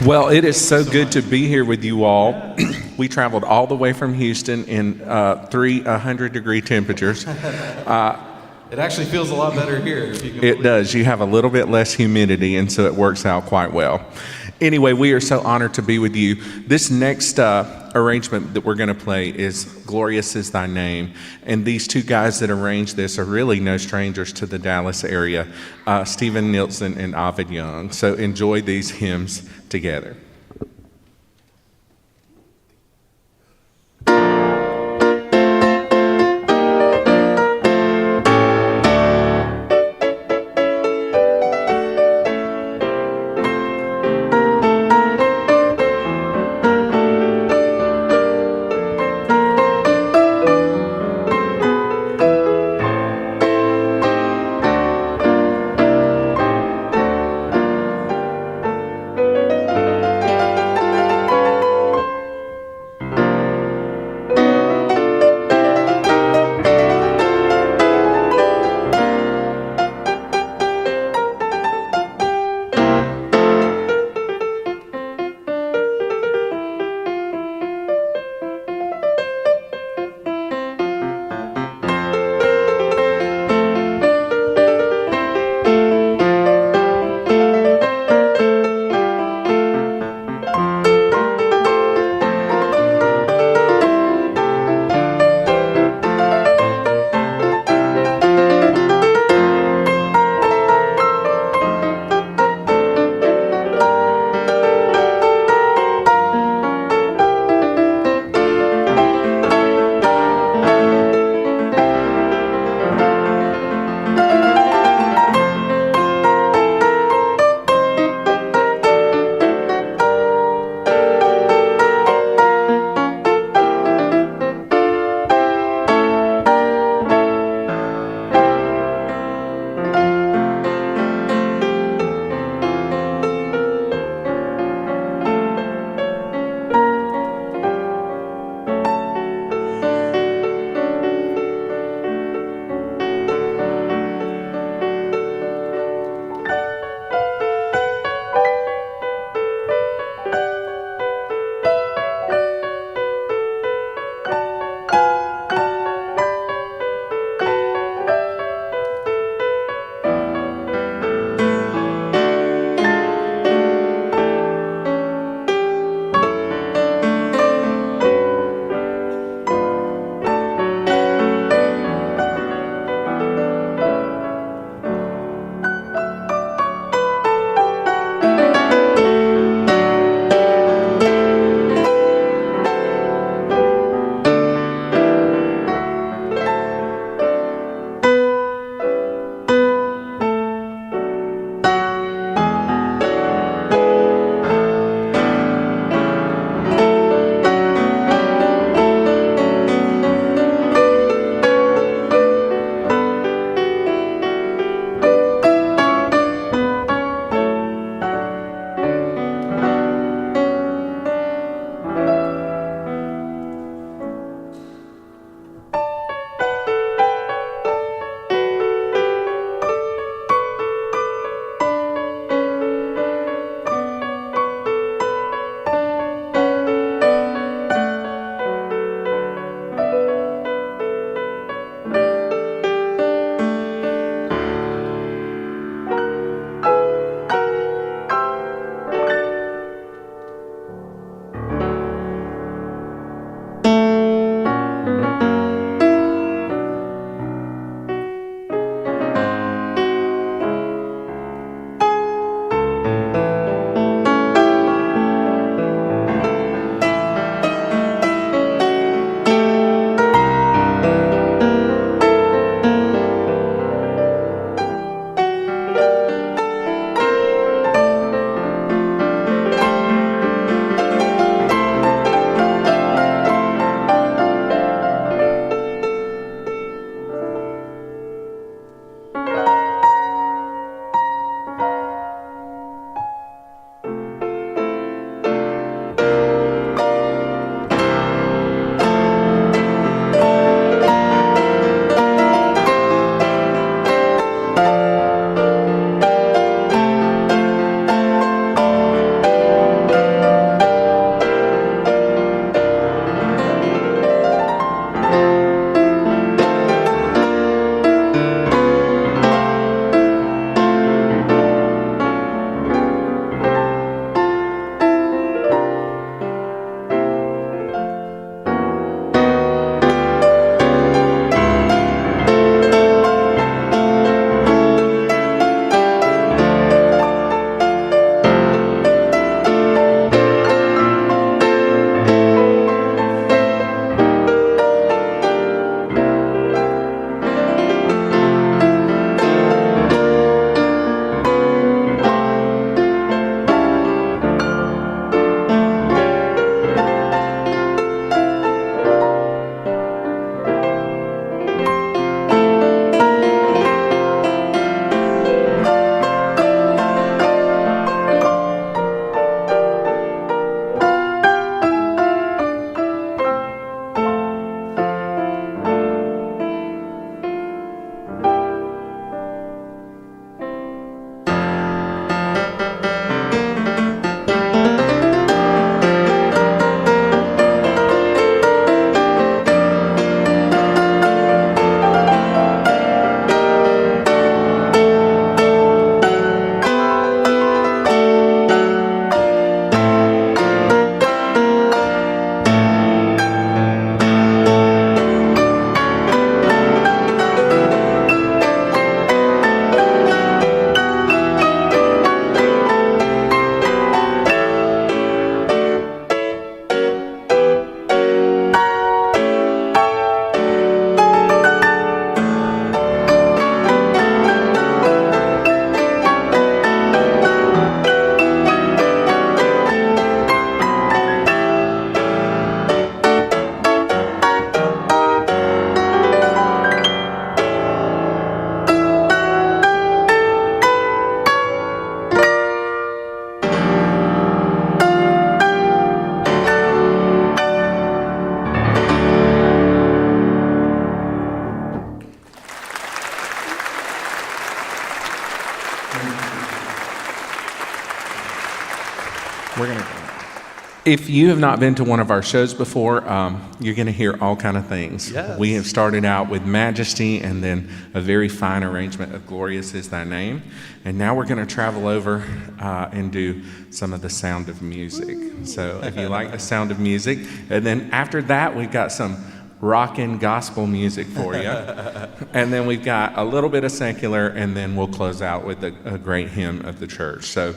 Well, it is so good to be here with you all. We traveled all the way from Houston in 300-degree temperatures. It actually feels a lot better here, if you can It believe does. You have a little bit less humidity, and so it works out quite well. Anyway, we are so honored to be with you. This next arrangement that we're going to play is Glorious is Thy Name. And these two guys that arranged this are really no strangers to the Dallas area, Stephen Nilsson and Ovid Young. So enjoy these hymns together. We're going to. If you have not been to one of our shows before, you're going to hear all kind of things. Yes. We have started out with Majesty and then a very fine arrangement of Glorious is Thy Name. And now we're going to travel over and do some of the Sound of Music. So if you like the Sound of Music, and then after that, we've got some rockin' gospel music for you. And then we've got a little bit of secular, and then we'll close out with a great hymn of the church. So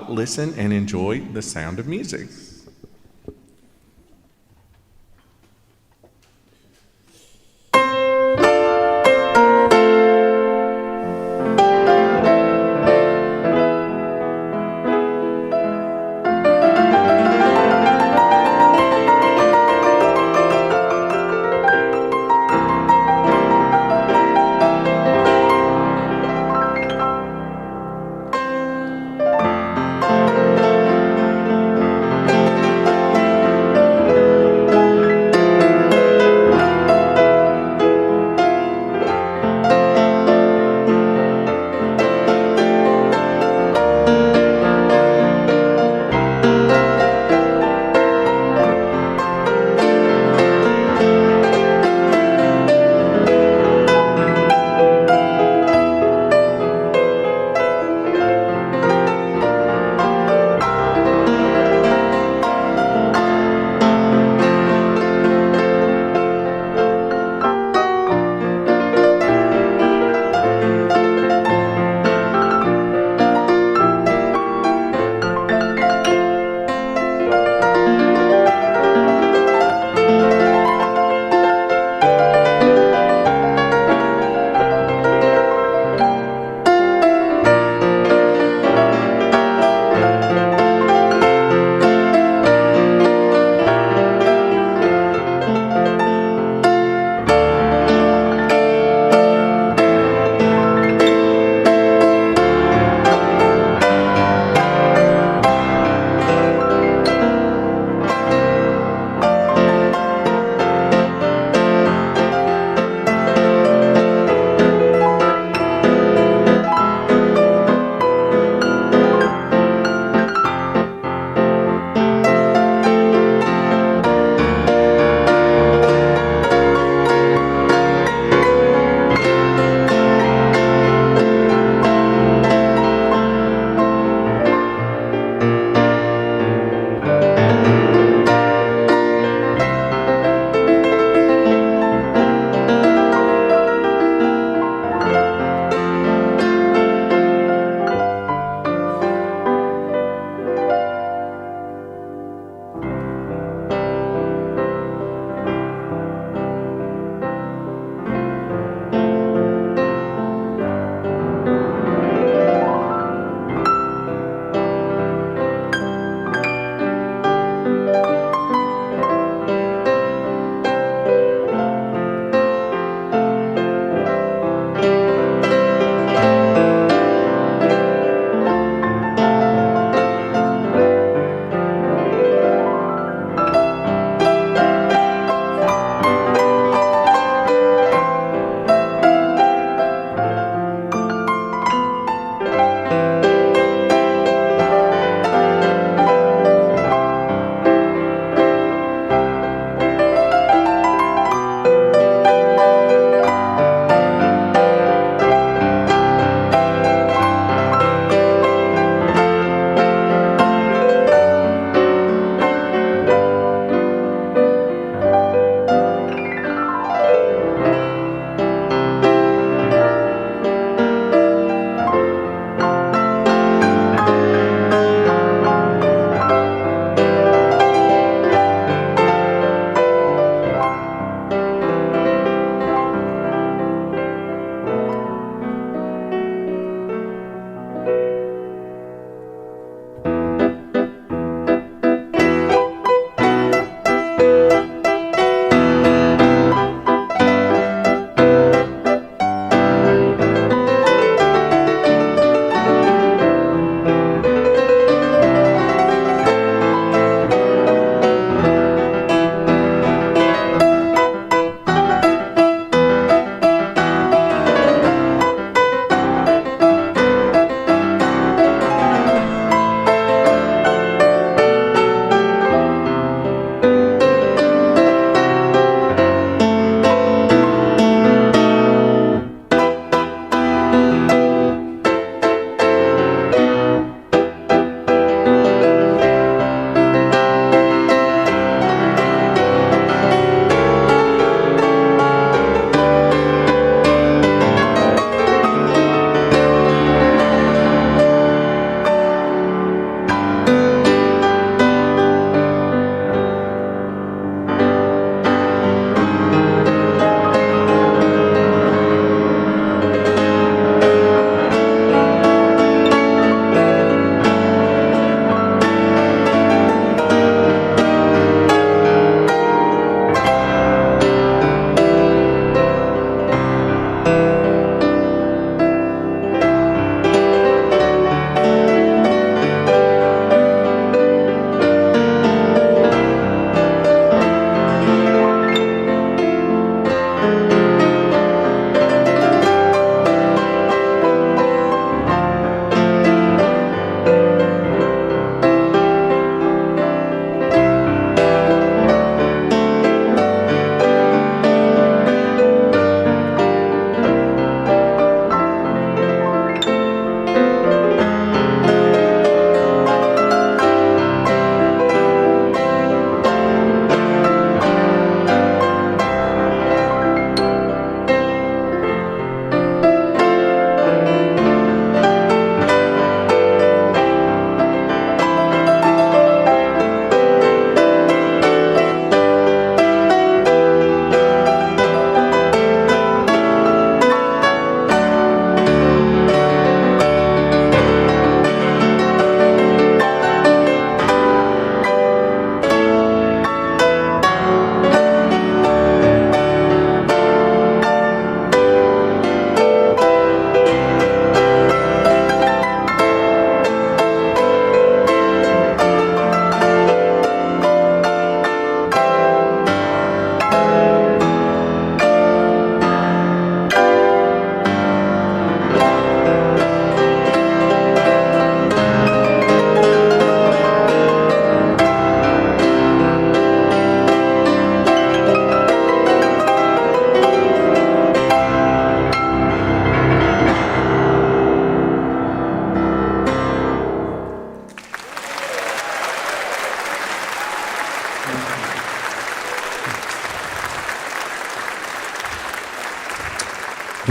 listen and enjoy the Sound of Music.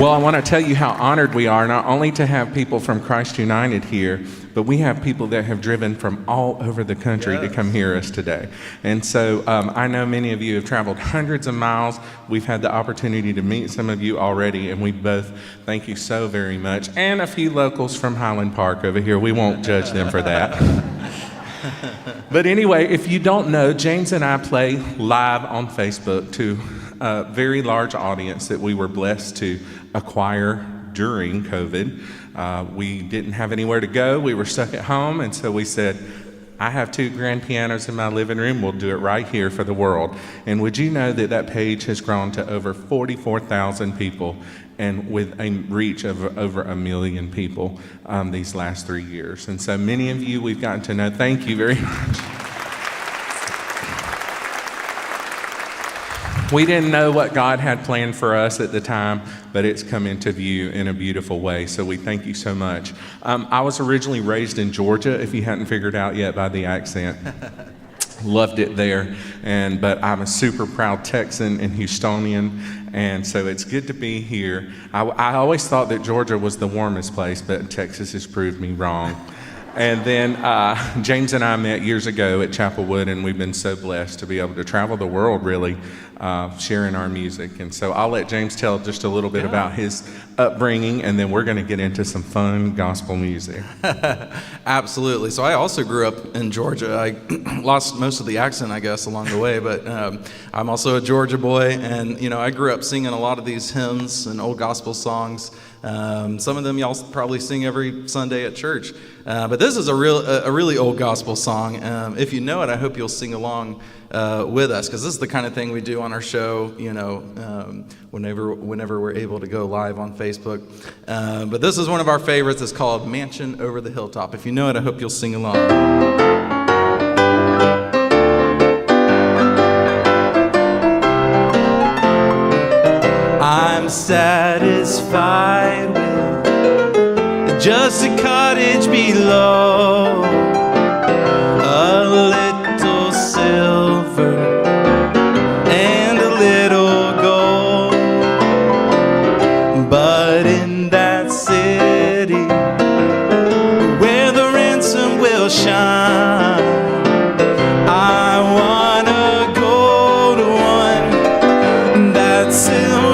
Well, I want to tell you how honored we are not only to have people from Christ United here, but we have people that have driven from all over the country to come hear us today. And so I know many of you have traveled hundreds of miles. We've had the opportunity to meet some of you already, and we both thank you so very much. And a few locals from Highland Park over here. We won't judge them for that. But anyway, if you don't know, James and I play live on Facebook to a very large audience that we were blessed to acquire during COVID. We didn't have anywhere to go. We were stuck at home, and so we said, I have 2 grand pianos in my living room. We'll do it right here for the world. And would you know that that page has grown to over 44,000 people and with a reach of over 1 million people these last 3 years. And so many of you we've gotten to know. Thank you very much. We didn't know what God had planned for us at the time, but it's come into view in a beautiful way, so we thank you so much. I was originally raised in Georgia, if you hadn't figured out yet by the accent. Loved it there, but I'm a super proud Texan and Houstonian, and so it's good to be here. I always thought that Georgia was the warmest place, but Texas has proved me wrong. And then James and I met years ago at Chapelwood, and we've been so blessed to be able to travel the world, really, sharing our music. And so I'll let James tell just a little bit about his upbringing, and then we're going to get into some fun gospel music. Absolutely. So I also grew up in Georgia. I lost most of the accent, I guess, along the way, but I'm also a Georgia boy, and I grew up singing a lot of these hymns and old gospel songs. Some of them y'all probably sing every Sunday at church, but this is a really old gospel song. If you know it, I hope you'll sing along with us, because this is the kind of thing we do on our show. Whenever we're able to go live on Facebook. But this is one of our favorites. It's called "Mansion Over the Hilltop." If you know it, I hope you'll sing along. I'm satisfied with just a cottage below, a little silver and a little gold. But in that city where the ransom will shine, I wanna go to one that's silver.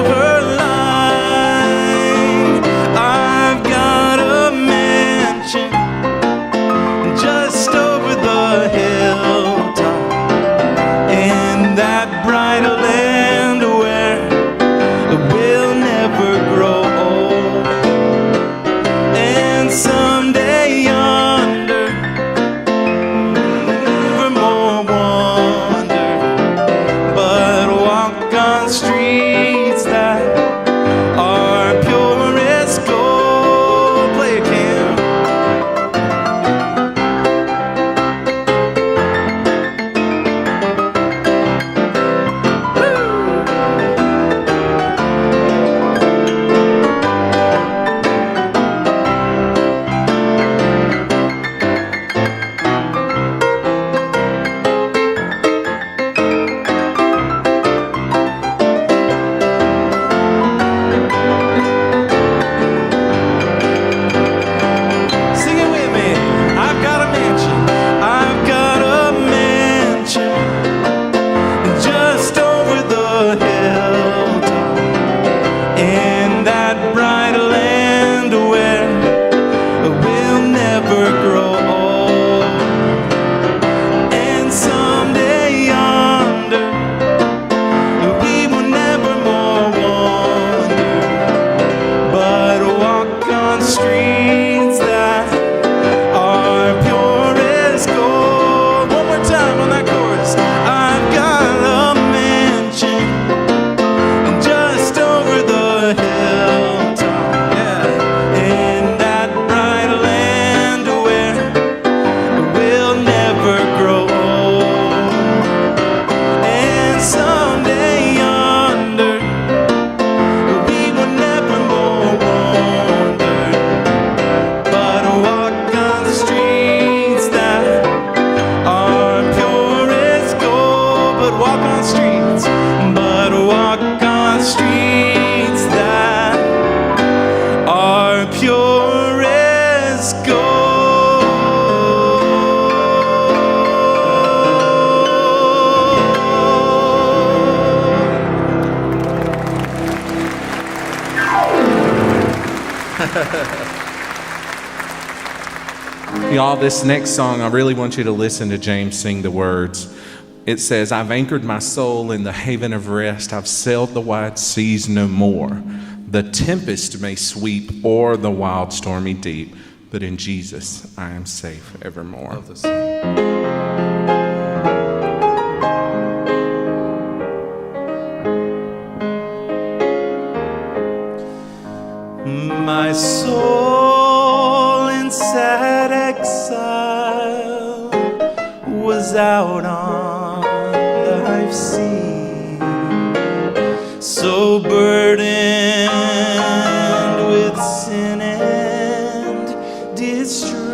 pure as gold. Y'all, this next song, I really want you to listen to James sing the words. It says, I've anchored my soul in the haven of rest. I've sailed the wide seas no more. The tempest may sweep o'er the wild stormy deep, but in Jesus I am safe evermore. Love this song. My soul in sad exile was out on life's sea, so burdened with sin and distressed.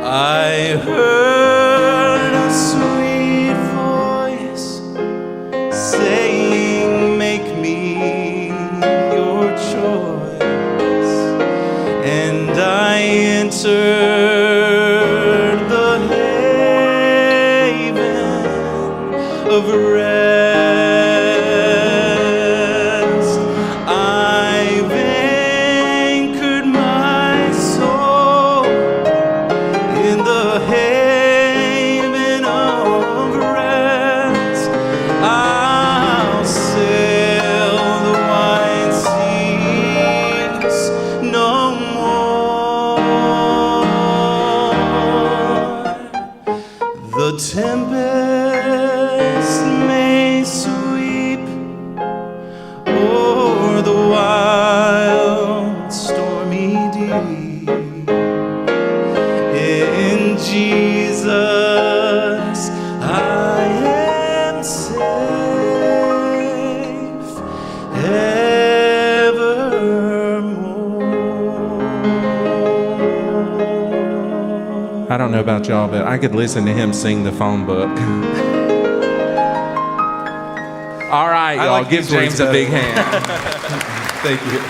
I heard a sweet voice saying, make me your choice. And I entered the haven of rest. I've anchored my soul in the haven of rest. I'll sail the wide seas no more. The tempest may sweep o'er the wild stormy deep. In Jesus I am safe evermore. I don't know about y'all, but I could listen to him sing the phone book. All right, I y'all, like give these words James a big better. hand. Thank you.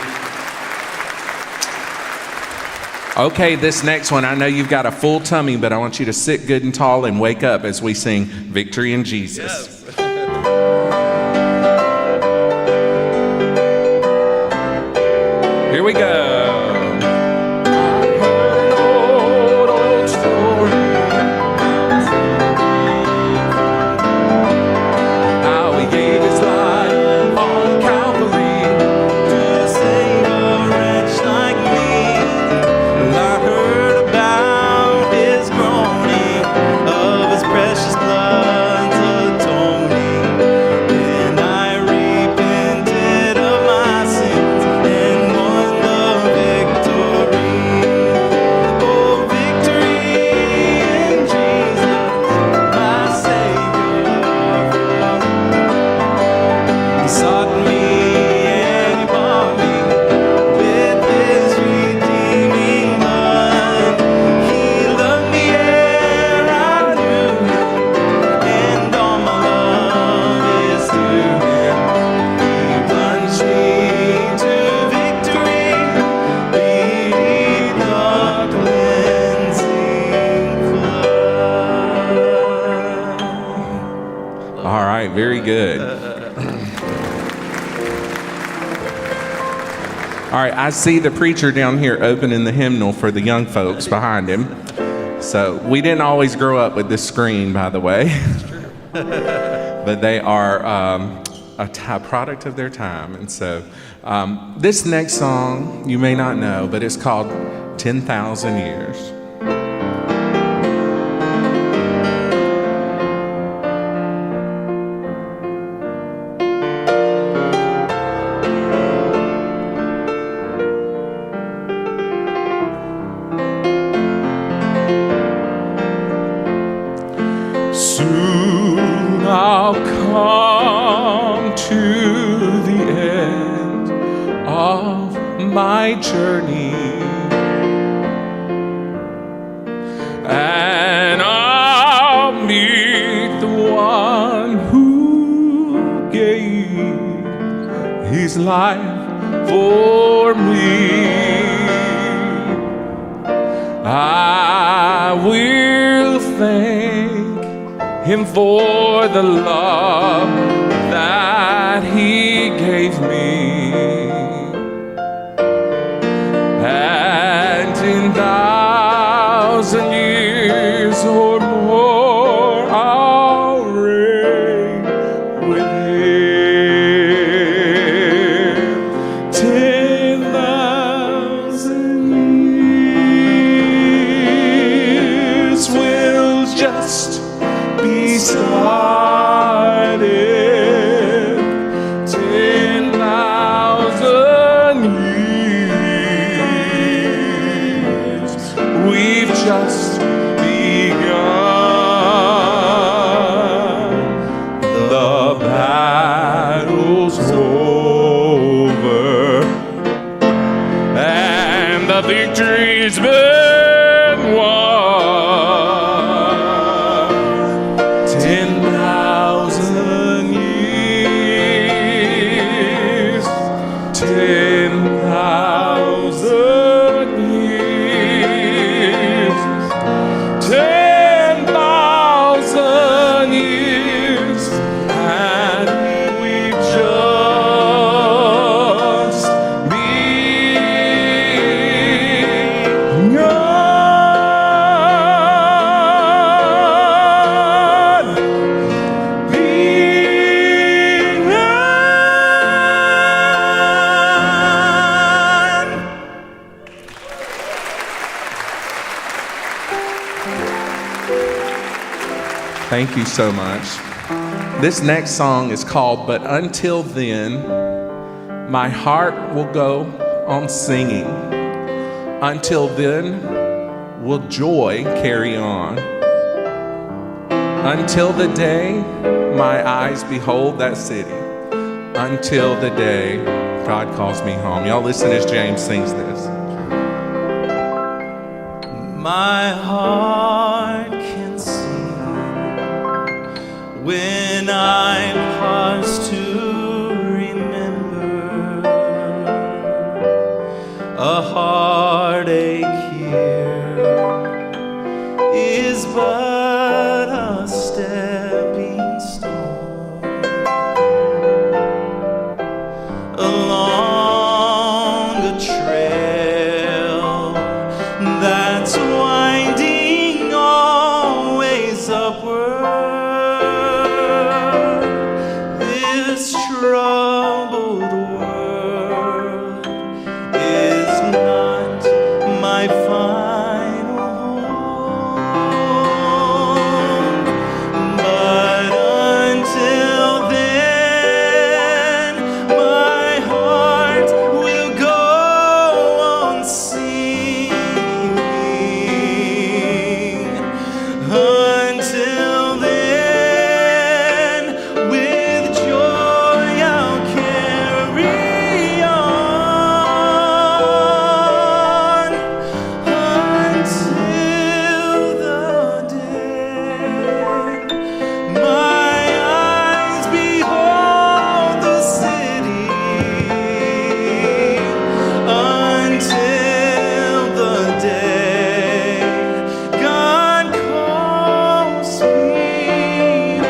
Okay, this next one, I know you've got a full tummy, but I want you to sit good and tall and wake up as we sing Victory in Jesus. Here we go. How he gave his life on Calvary To save a wretch like me. Well, I heard about his groaning, of his precious blood's atoning. And I repented of my sins and won the victory. Oh, victory in Jesus, my Savior. He sought me and he bought me with his redeeming blood. He loved me ere I knew him, and all my love is to him. He plunged me to victory beneath the cleansing flood. All right, very good. All right, I see the preacher down here opening the hymnal for the young folks behind him. So we didn't always grow up with this screen, by the way. But they are a product of their time. And so this next song, you may not know, but it's called 10,000 Years. Soon I'll come to the end of my journey, and I'll meet the one who gave His life for me. I will thank Him for the love that He gave me. And in 1,000 years or more, I'll reign with Him. 10,000 years will just be started. 10,000 years, we've just begun. The battle's over, and the victory's been won. 10,000 years, 10,000 years, 10,000 years, and we've just Thank you so much. This next song is called But Until Then. My heart will go on singing. Until then, will joy carry on. Until the day my eyes behold that city. Until the day God calls me home. Y'all listen as James sings this. My heart can sing when I pause to remember a heartache here is but a stepping stone along a trail that's winding always upward. This troubled world is not my final home, but until then, my heart will go on singing. Until then, with joy I'll carry on until the day my eyes behold the city. Until the day God calls me home.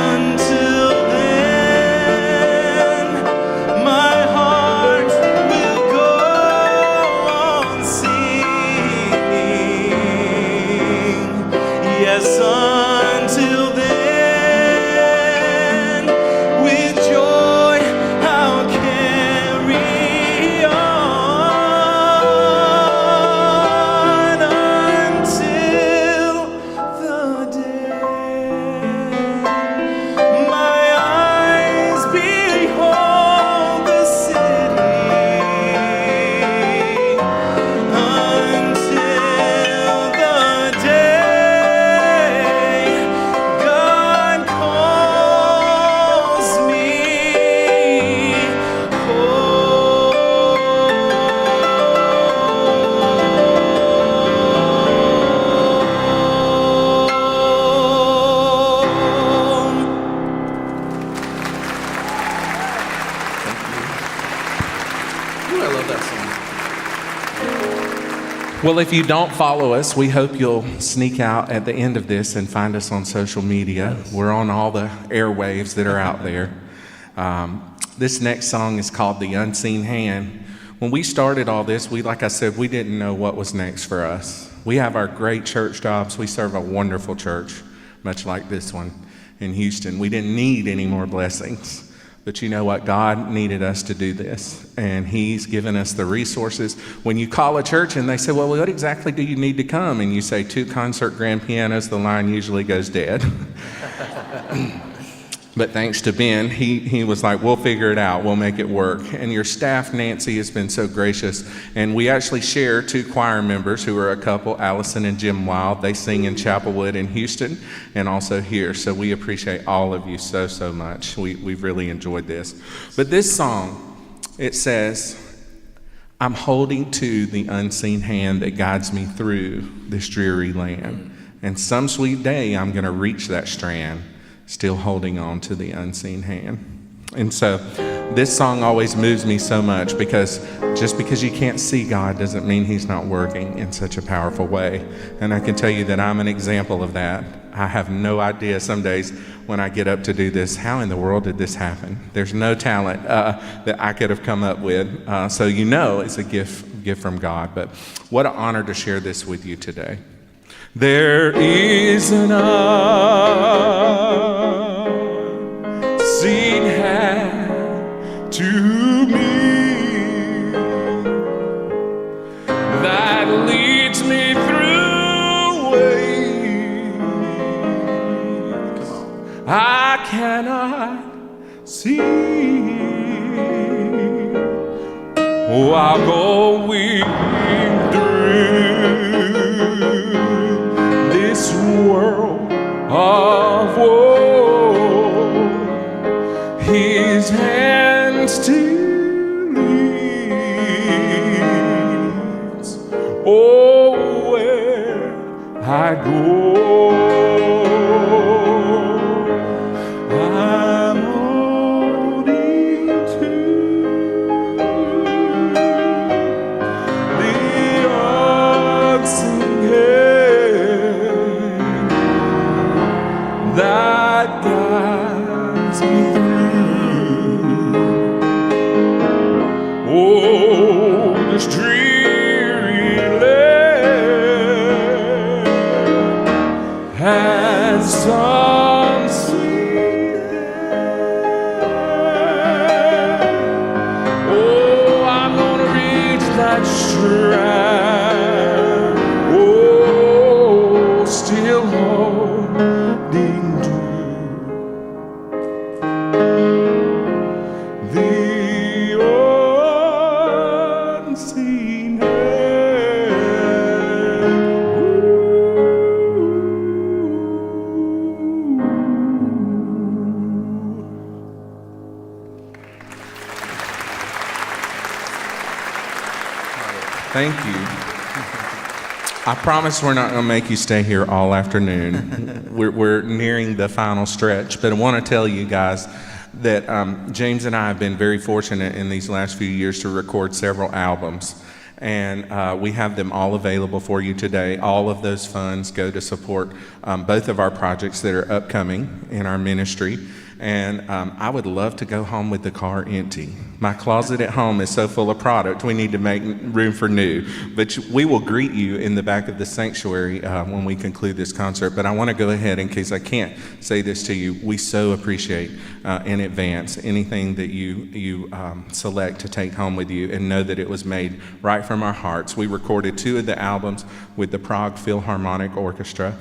Until then, my heart will go on singing. Yes, until then, with joy I'll carry on until the day my eyes behold the city. Until the day Well, if you don't follow us, we hope you'll sneak out at the end of this and find us on social media. We're on all the airwaves that are out there. This next song is called The Unseen Hand. When we started all this, like I said, we didn't know what was next for us. We have our great church jobs. We serve a wonderful church, much like this one in Houston. We didn't need any more blessings. But you know what? God needed us to do this, and He's given us the resources. When you call a church and they say, well, what exactly do you need to come? And you say 2 concert grand pianos, the line usually goes dead. But thanks to Ben, he was like, we'll figure it out. We'll make it work. And your staff, Nancy, has been so gracious. And we actually share 2 choir members who are a couple, Allison and Jim Wild. They sing in Chapelwood in Houston and also here. So we appreciate all of you so, so much. We've really enjoyed this. But this song, it says, I'm holding to the unseen hand that guides me through this dreary land. And some sweet day, I'm going to reach that strand, still holding on to the unseen hand. And so this song always moves me so much, because just because you can't see God doesn't mean He's not working in such a powerful way. And I can tell you that I'm an example of that. I have no idea some days when I get up to do this, how in the world did this happen? There's no talent that I could have come up with. So you know it's a gift from God. But what an honor to share this with you today. There is an unseen hand to me that leads me through ways I cannot see. Oh, I'll go this world of woe, His hand still leads. Oh, where I go, I'm holding to the unseen hand that guides me through. Oh, this dreary land has some sweet hand. Oh, I'm gonna reach that strand. Oh, still holding to the unseen Thank you. I promise we're not going to make you stay here all afternoon. We're nearing the final stretch, but I want to tell you guys that James and I have been very fortunate in these last few years to record several albums, and we have them all available for you today. All of those funds go to support both of our projects that are upcoming in our ministry. And I would love to go home with the car empty. My closet at home is so full of product, we need to make room for new. But we will greet you in the back of the sanctuary when we conclude this concert. But I want to go ahead, in case I can't say this to you, we so appreciate in advance anything that you select to take home with you, and know that it was made right from our hearts. We recorded 2 of the albums with the Prague Philharmonic Orchestra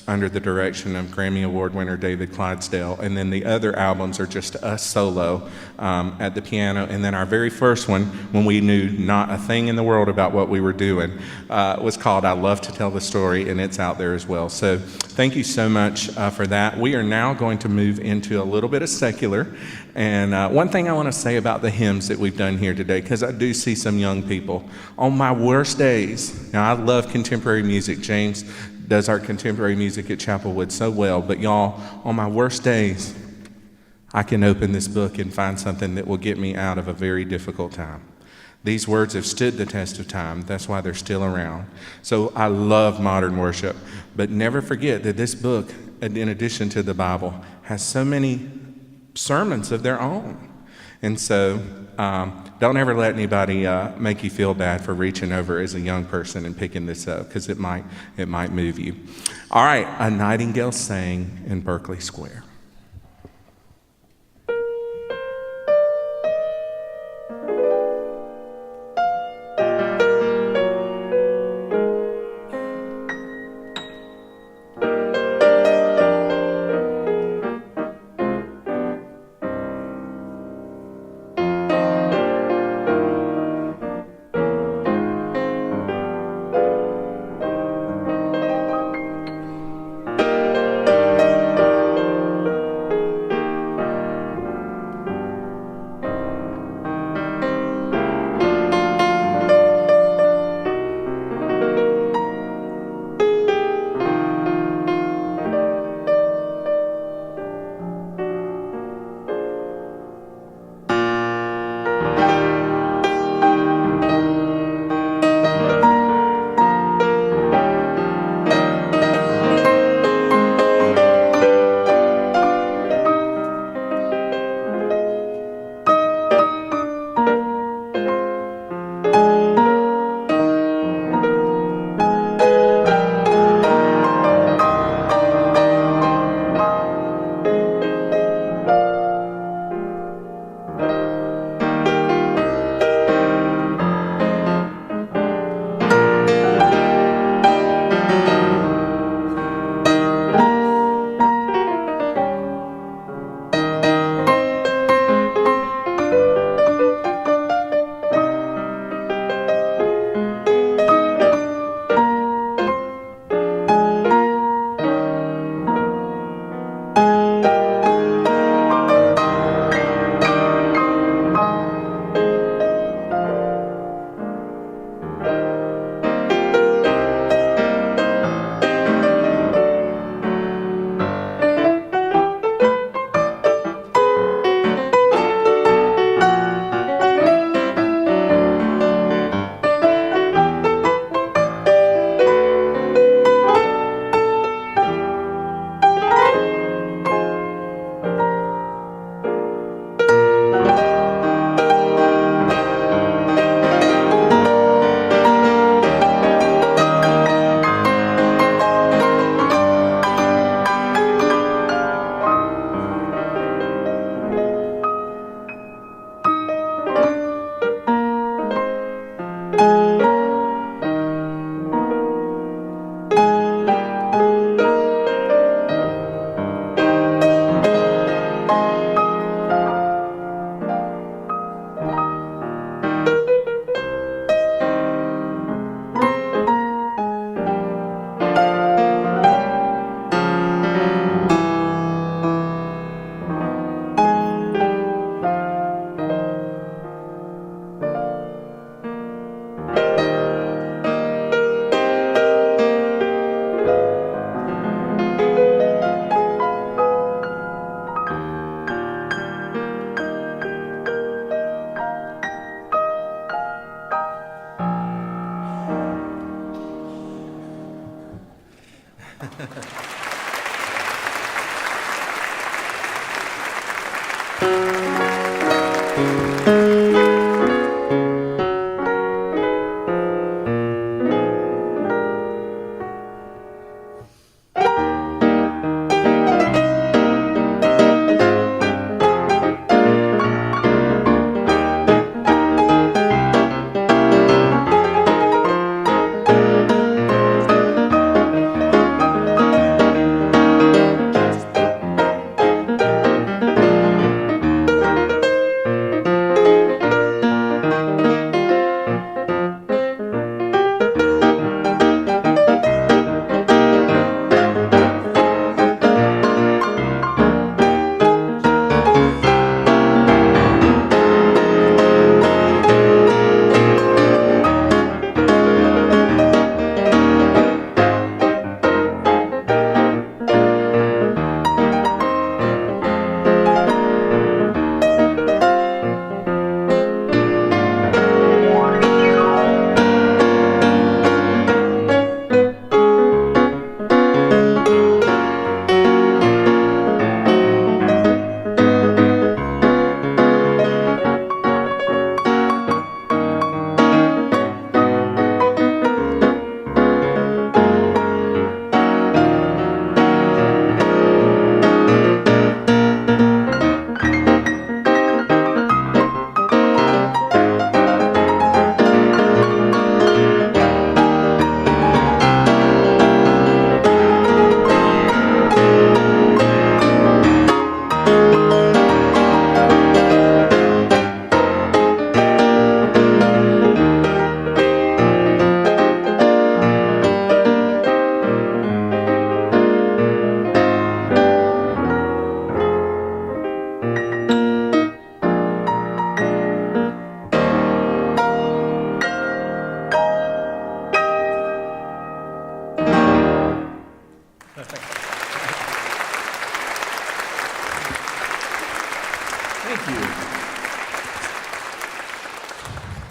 under the direction of Grammy Award winner David Clydesdale. And then the other albums are just us solo at the piano. And then our very first one, when we knew not a thing in the world about what we were doing, was called I Love to Tell the Story, and it's out there as well. So thank you so much for that. We are now going to move into a little bit of secular. And one thing I want to say about the hymns that we've done here today, because I do see some young people. On my worst days, now I love contemporary music. James does our contemporary music at Chapelwood so well, but y'all, on my worst days, I can open this book and find something that will get me out of a very difficult time. These words have stood the test of time. That's why they're still around. So I love modern worship, but never forget that this book, in addition to the Bible, has so many sermons of their own. And so don't ever let anybody make you feel bad for reaching over as a young person and picking this up, because it might move you. All right, A Nightingale Sang in Berkeley Square.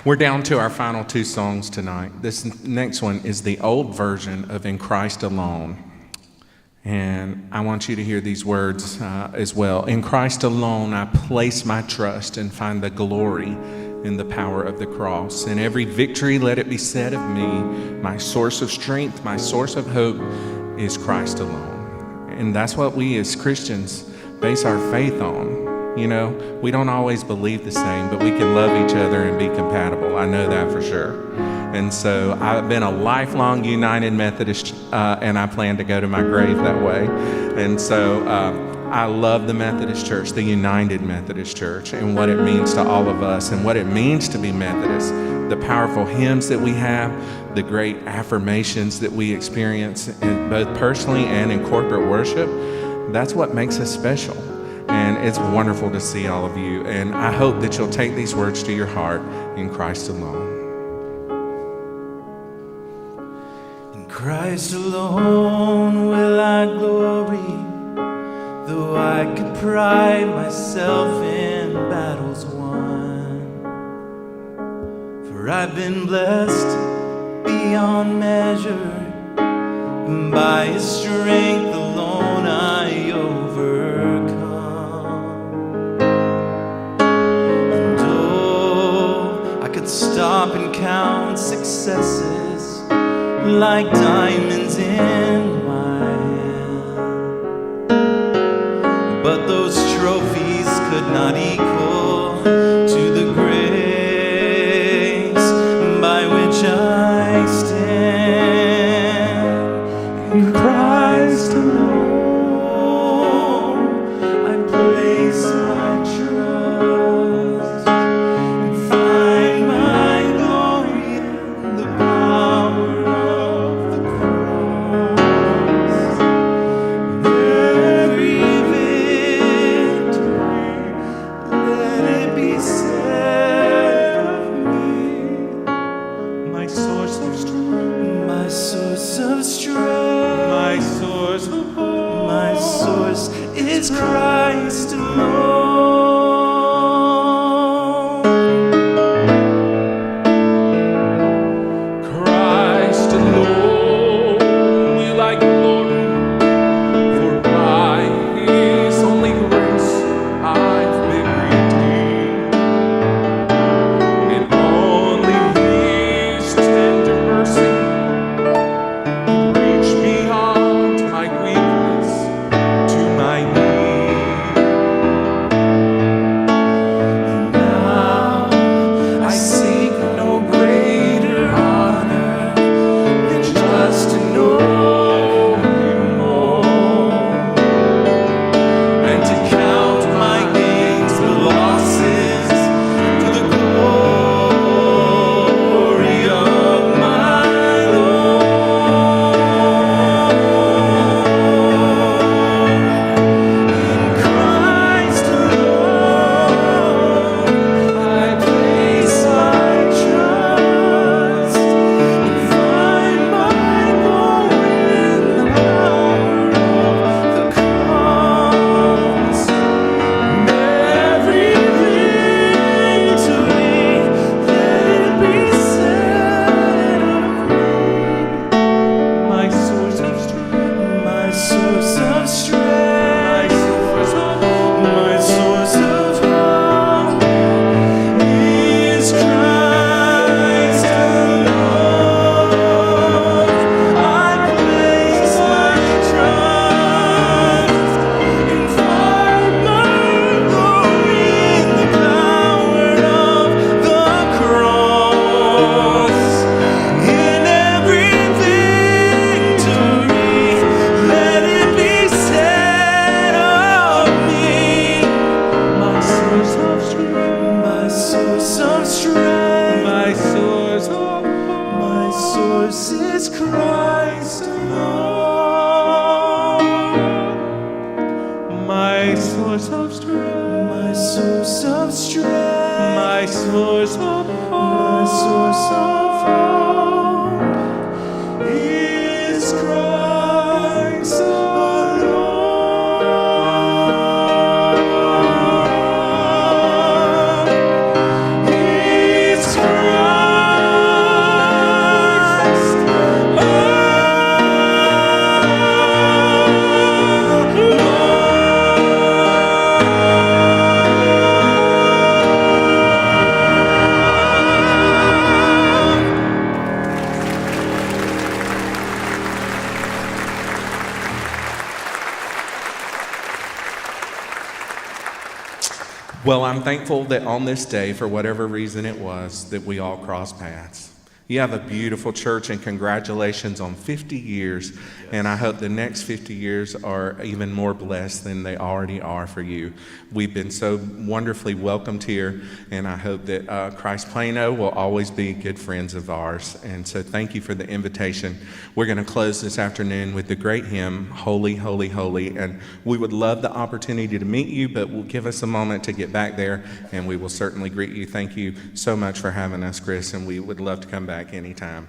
We're down to our final two songs tonight. This next one is the old version of In Christ Alone. And I want you to hear these words as well. In Christ alone, I place my trust and find the glory in the power of the cross. In every victory, let it be said of me, my source of strength, my source of hope is Christ alone. And that's what we as Christians base our faith on. You know, we don't always believe the same, but we can love each other and be compatible. I know that for sure. And so I've been a lifelong United Methodist, and I plan to go to my grave that way. And so I love the Methodist Church, the United Methodist Church, and what it means to all of us and what it means to be Methodist, the powerful hymns that we have, the great affirmations that we experience both personally and in corporate worship. That's what makes us special. And it's wonderful to see all of you. And I hope that you'll take these words to your heart in Christ alone. In Christ alone will I glory, though I could pride myself in battles won. For I've been blessed beyond measure, and by His strength alone I overcome. Stop and count successes like diamonds in my hand, but those trophies could not equal to the grace by which I stand. In Christ alone I place my trust and find my glory in the power of the cross. In every victory, let it be said of me, my source of strength, my source of strength, my source of hope, my source is Christ alone. Christ alone will I glory, for by His only grace I've been redeemed, and only His tender mercy can reach beyond my weakness to my need. Now I seek no greater honor than just to know You more, and to count my gains the losses to the glory of my Lord. In Christ alone I place my trust and find my glory in the power of the cross. In every victory, let it be said of me, my source of strength, my source of strength, my source of hope is Christ alone. I place my trust and find my glory in the power of the cross. In every victory, let it be said of me, my source of strength, my source of strength, my source of hope, my source is Christ alone. My source of strength, my source of strength, my source of hope, my source of hope is Christ alone. Well, I'm thankful that on this day, for whatever reason it was, that we all crossed paths. You have a beautiful church, and congratulations on 50 years. And I hope the next 50 years are even more blessed than they already are for you. We've been so wonderfully welcomed here, and I hope that Christ Plano will always be good friends of ours. And so thank you for the invitation. We're going to close this afternoon with the great hymn, Holy, Holy, Holy. And we would love the opportunity to meet you, but we'll give us a moment to get back there, and we will certainly greet you. Thank you so much for having us, Chris, and we would love to come back anytime.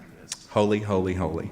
Holy, holy, holy.